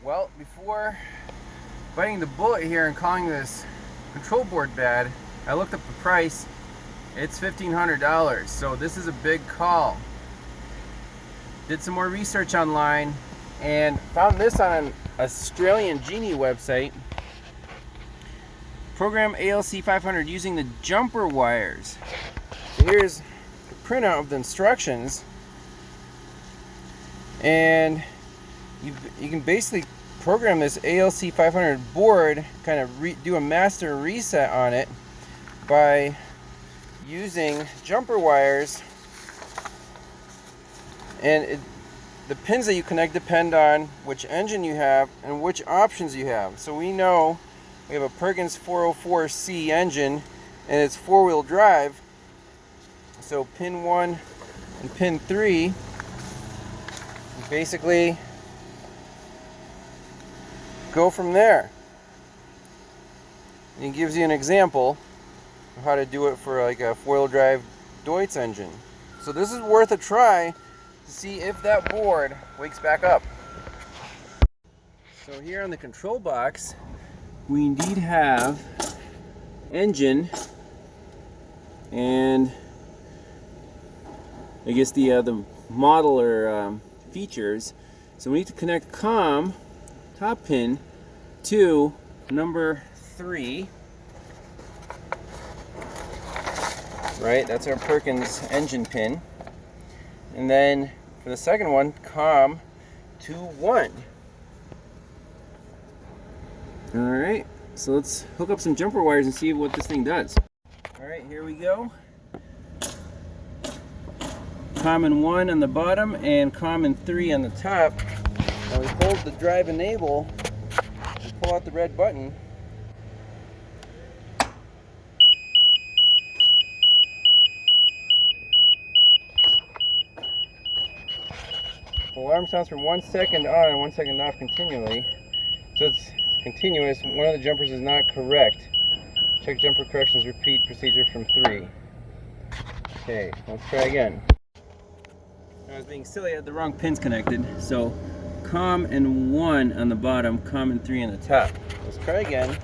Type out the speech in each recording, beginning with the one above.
Well, before biting the bullet here and calling this control board bad, I looked up the price. It's $1,500, so this is a big call. Did some more research online and found this on an Australian Genie website. Program ALC 500 using the jumper wires. So here's the printout of the instructions, and you can basically program this ALC 500 board, kind of do a master reset on it by using jumper wires, and the pins that you connect depend on which engine you have and which options you have. So we know we have a Perkins 404C engine and it's four-wheel drive. So pin 1 and pin 3 basically go from there. And it gives you an example of how to do it for like a four-wheel drive Deutz engine. So this is worth a try to see if that board wakes back up. So here on the control box, we indeed have engine and I guess the model or features. So we need to connect COM top pin to number 3. Right, that's our Perkins engine pin. And then for the second one, COM to 1. Alright, so let's hook up some jumper wires and see what this thing does. Alright, here we go. COM and 1 on the bottom and COM and 3 on the top. Now we hold the drive enable and pull out the red button. The alarm sounds from 1 second on and 1 second off continually. So it's continuous. One of the jumpers is not correct. Check jumper corrections, repeat procedure from 3. Okay, let's try again. I was being silly, I had the wrong pins connected. So COM and 1 on the bottom, COM and 3 on the top. Let's try again.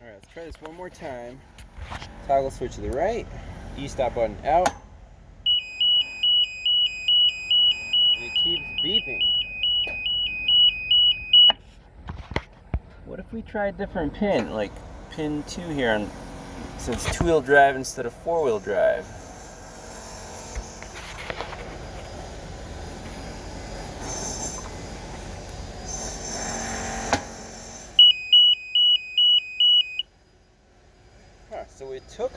Alright, let's try this one more time. Toggle switch to the right, E-stop button out, and it keeps beeping. What if we try a different pin, like pin 2 here, so it's two-wheel drive instead of four-wheel drive? So we took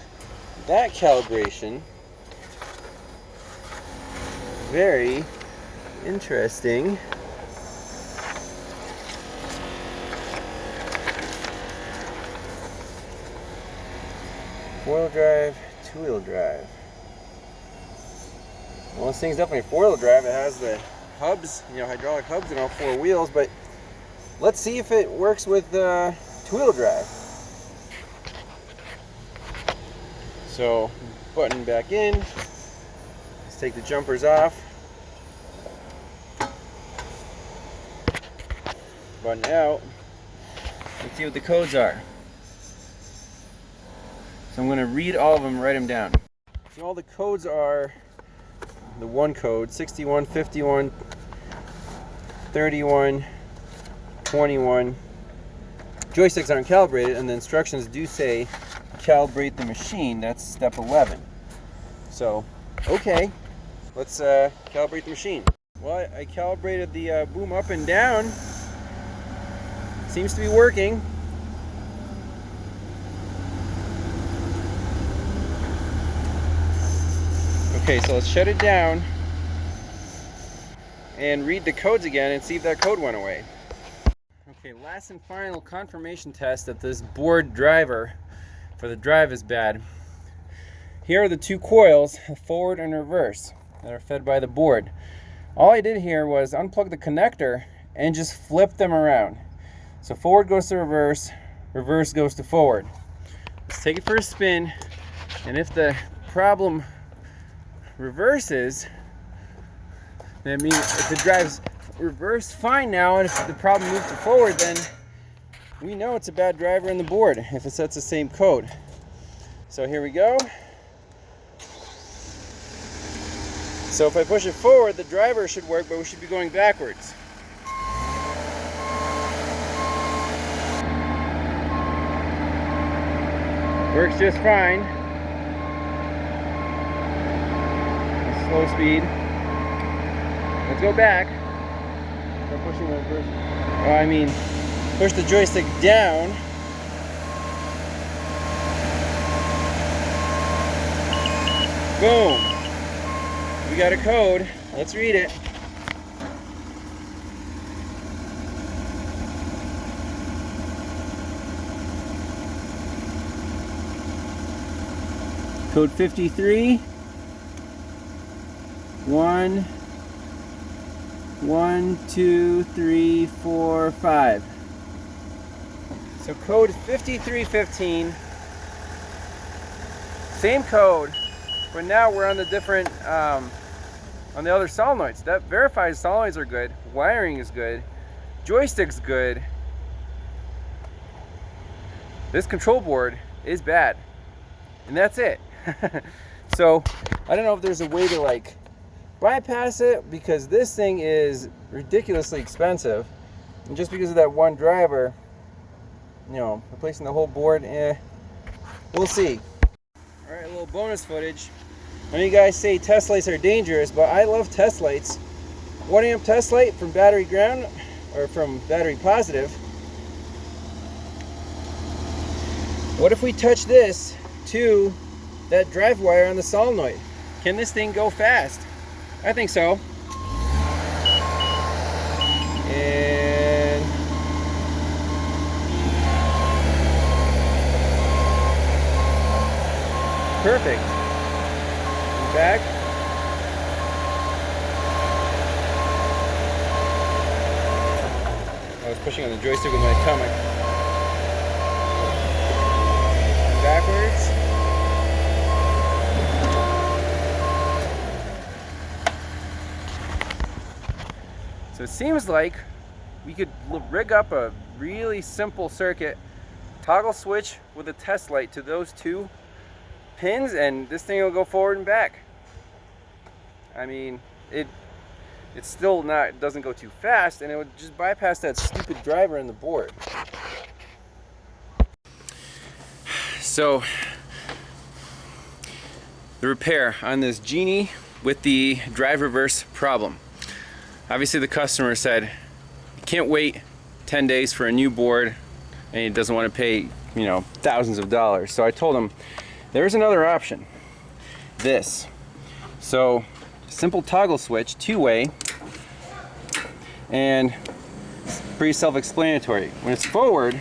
that calibration. Very interesting. Four-wheel drive, two-wheel drive. Well, this thing's definitely four-wheel drive. It has the hubs, hydraulic hubs in all four wheels, but let's see if it works with two-wheel drive. So, button back in. Let's take the jumpers off. Button out. Let's see what the codes are. So I'm going to read all of them, write them down. So all the codes are the one code, 61, 51, 31, 21. Joysticks aren't calibrated, and the instructions do say calibrate the machine. That's step 11. So, okay, let's calibrate the machine. Well, I calibrated the boom up and down. Seems to be working. Okay, so let's shut it down and read the codes again and see if that code went away. Okay, last and final confirmation test that this board driver for the drive is bad. Here are the two coils, forward and reverse, that are fed by the board. All I did here was unplug the connector and just flip them around. So forward goes to reverse, reverse goes to forward. Let's take it for a spin, and if the problem reverses, I mean, if it drives reverse fine now, and if the problem moves to forward, then we know it's a bad driver in the board if it sets the same code. So here we go. So if I push it forward, the driver should work, but we should be going backwards. Works just fine. Slow speed. Let's go back. I'm pushing the reverse. Oh, I mean, push the joystick down. Boom. We got a code. Let's read it. Code 53 1 2 3 4 5. So code 5315. Same code, but now we're on the different on the other solenoids. That verifies solenoids are good, wiring is good, joystick's good. This control board is bad, and that's it. So I don't know if there's a way to like bypass it, because this thing is ridiculously expensive, and just because of that one driver, you know, replacing the whole board, we'll see. All right, a little bonus footage. I know you guys say test lights are dangerous, but I love test lights. 1 amp test light from battery ground, or from battery positive. What if we touch this to that drive wire on the solenoid? Can this thing go fast? I think so. And perfect. Back. I was pushing on the joystick with my stomach. Backwards. So it seems like we could rig up a really simple circuit, toggle switch with a test light to those two pins, and this thing will go forward and back. I mean, it's still not, doesn't go too fast, and it would just bypass that stupid driver in the board. So the repair on this Genie with the drive reverse problem. Obviously the customer said he can't wait 10 days for a new board, and he doesn't want to pay, you know, thousands of dollars. So I told him there's another option. This. So simple toggle switch, two-way, and it's pretty self-explanatory. When it's forward,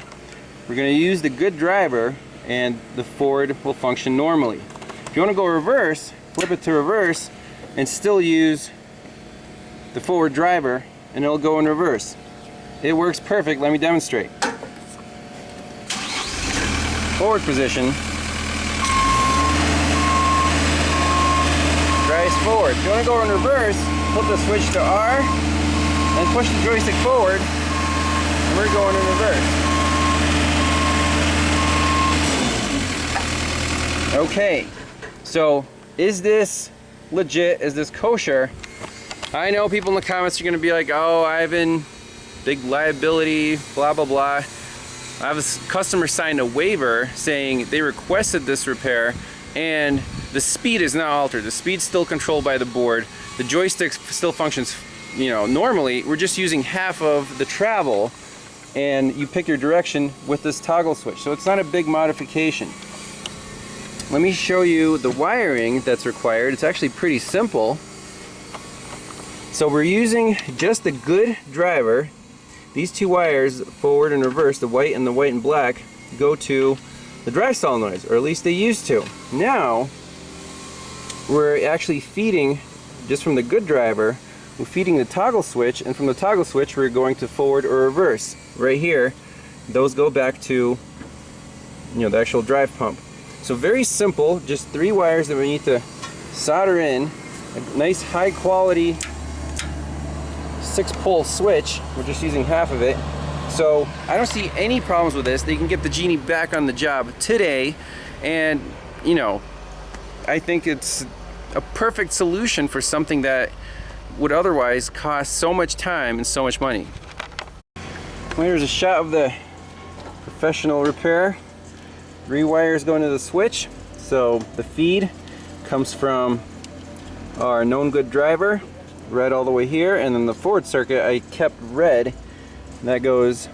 we're going to use the good driver, and the forward will function normally. If you want to go reverse, flip it to reverse, and still use the forward driver, and it'll go in reverse. It works perfect. Let me demonstrate. Forward position. Drives forward. If you want to go in reverse, flip the switch to R and push the joystick forward, and we're going in reverse. Okay, so is this legit? Is this kosher? I know people in the comments are going to be like, oh, Ivan, big liability, blah, blah, blah. I have a customer signed a waiver saying they requested this repair, and the speed is not altered. The speed's still controlled by the board. The joystick still functions, you know, normally. We're just using half of the travel, and you pick your direction with this toggle switch. So it's not a big modification. Let me show you the wiring that's required. It's actually pretty simple. So we're using just the good driver. These two wires, forward and reverse, the white and black, go to the drive solenoids, or at least they used to. Now, we're actually feeding, just from the good driver, we're feeding the toggle switch, and from the toggle switch we're going to forward or reverse. Right here, those go back to, you know, the actual drive pump. So very simple, just 3 wires that we need to solder in a nice high quality 6-pole switch. We're just using half of it. So I don't see any problems with this. They can get the Genie back on the job today, and you know, I think it's a perfect solution for something that would otherwise cost so much time and so much money. Well, here's a shot of the professional repair. 3 wires going to the switch. So the feed comes from our known good driver, red all the way here, and then the forward circuit I kept red. That goes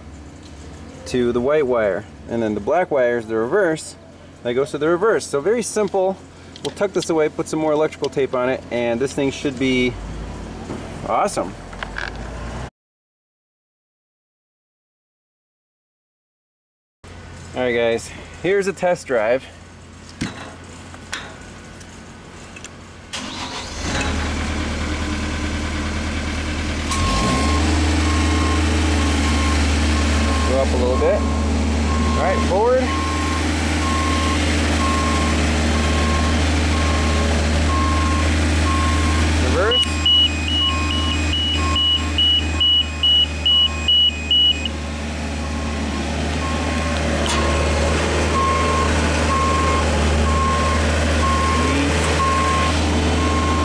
to the white wire, and then the black wire is the reverse. That goes to the reverse. So very simple. We'll tuck this away, put some more electrical tape on it, and this thing should be awesome. Alright guys, here's a test drive. Go up a little bit. Alright, forward. Reverse.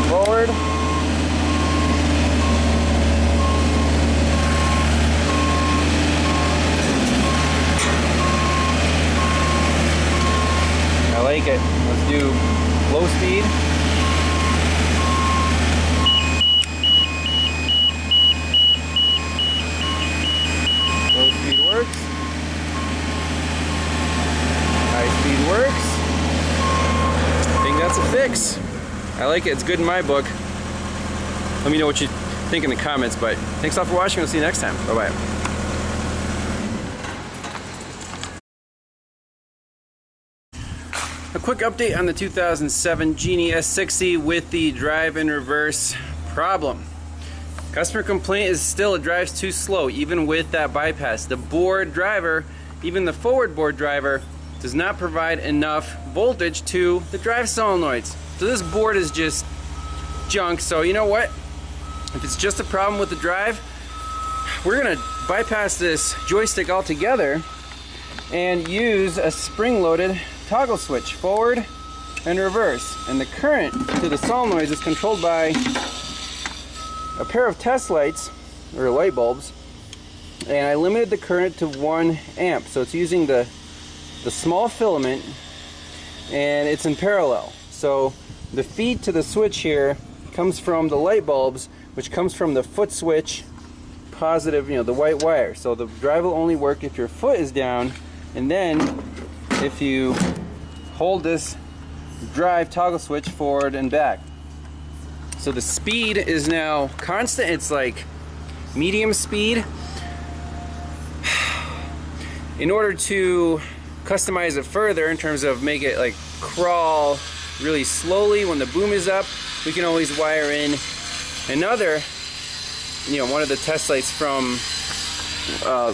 Forward. I like it. Let's do low speed. Low speed works. High speed works. I think that's a fix. I like it. It's good in my book. Let me know what you think in the comments, but thanks a lot for watching. We'll see you next time. Bye-bye. A quick update on the 2007 Genie S60 with the drive in reverse problem. Customer complaint is still it drives too slow even with that bypass. The board driver, even the forward board driver, does not provide enough voltage to the drive solenoids. So this board is just junk. So you know what? If it's just a problem with the drive, we're gonna bypass this joystick altogether and use a spring-loaded toggle switch, forward and reverse. And the current to the solenoids is controlled by a pair of test lights, or light bulbs, and I limited the current to 1 amp. So it's using the small filament, and it's in parallel. So the feed to the switch here comes from the light bulbs, which comes from the foot switch, positive, you know, the white wire. So the drive will only work if your foot is down, and then if you hold this drive toggle switch forward and back. So the speed is now constant. It's like medium speed. In order to customize it further in terms of make it like crawl really slowly when the boom is up, we can always wire in another, you know, one of the test lights from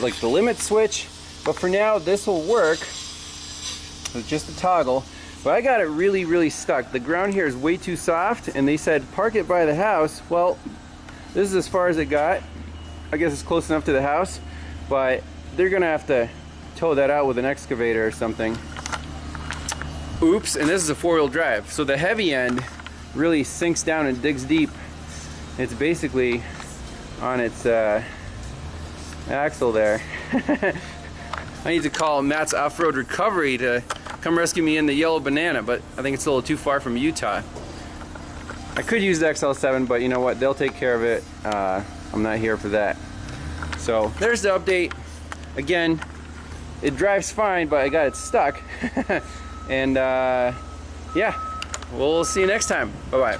like the limit switch. But for now, this will work with just a toggle. But I got it really stuck. The ground here is way too soft, and they said park it by the house. Well, this is as far as it got. I guess it's close enough to the house, but they're gonna have to tow that out with an excavator or something. Oops, and this is a 4-wheel drive, so the heavy end really sinks down and digs deep. It's basically on its axle there. I need to call Matt's Off-Road Recovery to come rescue me in the yellow banana, but I think it's a little too far from Utah. I could use the XL7, but you know what? They'll take care of it. I'm not here for that. So there's the update. Again, it drives fine, but I got it stuck. And yeah, we'll see you next time. Bye-bye.